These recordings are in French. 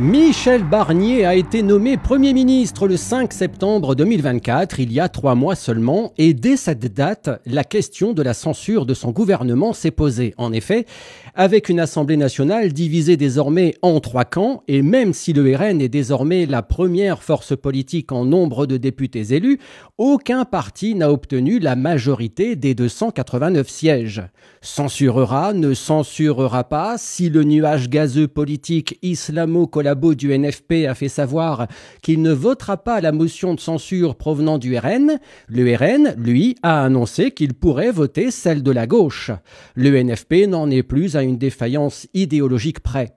Michel Barnier a été nommé Premier ministre le 5 septembre 2024, il y a 3 mois seulement, et dès cette date, la question de la censure de son gouvernement s'est posée. En effet, avec une Assemblée nationale divisée désormais en 3 camps, et même si le RN est désormais la première force politique en nombre de députés élus, aucun parti n'a obtenu la majorité des 289 sièges. Censurera, ne censurera pas, si le nuage gazeux politique islamo-collabo du NFP a fait savoir qu'il ne votera pas la motion de censure provenant du RN, le RN, lui, a annoncé qu'il pourrait voter celle de la gauche. Le NFP n'en est plus à une défaillance idéologique près.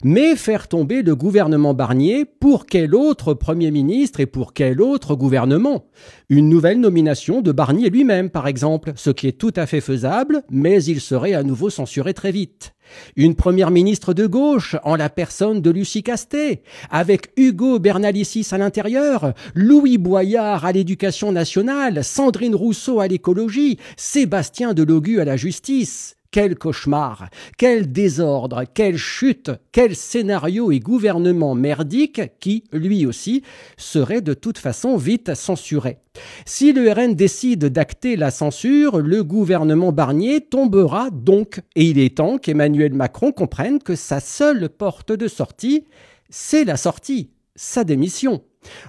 Mais faire tomber le gouvernement Barnier, pour quel autre Premier ministre et pour quel autre gouvernement? Une nouvelle nomination de Barnier lui-même, par exemple, ce qui est tout à fait faisable, mais il serait à nouveau censuré très vite. Une première ministre de gauche, en la personne de Lucie Castet, avec Hugo Bernalicis à l'intérieur, Louis Boyard à l'éducation nationale, Sandrine Rousseau à l'écologie, Sébastien Delogu à la justice. Quel cauchemar, quel désordre, quelle chute, quel scénario et gouvernement merdique qui, lui aussi, serait de toute façon vite censuré. Si le RN décide d'acter la censure, le gouvernement Barnier tombera donc. Et il est temps qu'Emmanuel Macron comprenne que sa seule porte de sortie, c'est la sortie, sa démission.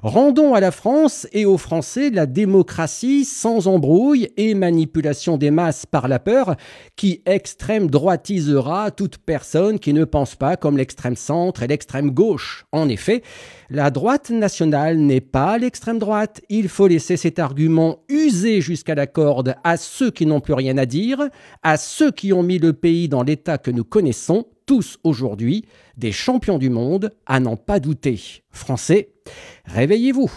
Rendons à la France et aux Français la démocratie sans embrouille et manipulation des masses par la peur qui extrême droitisera toute personne qui ne pense pas comme l'extrême centre et l'extrême gauche. En effet, la droite nationale n'est pas l'extrême droite. Il faut laisser cet argument user jusqu'à la corde à ceux qui n'ont plus rien à dire, à ceux qui ont mis le pays dans l'état que nous connaissons, tous aujourd'hui, des champions du monde, à n'en pas douter. Français, réveillez-vous!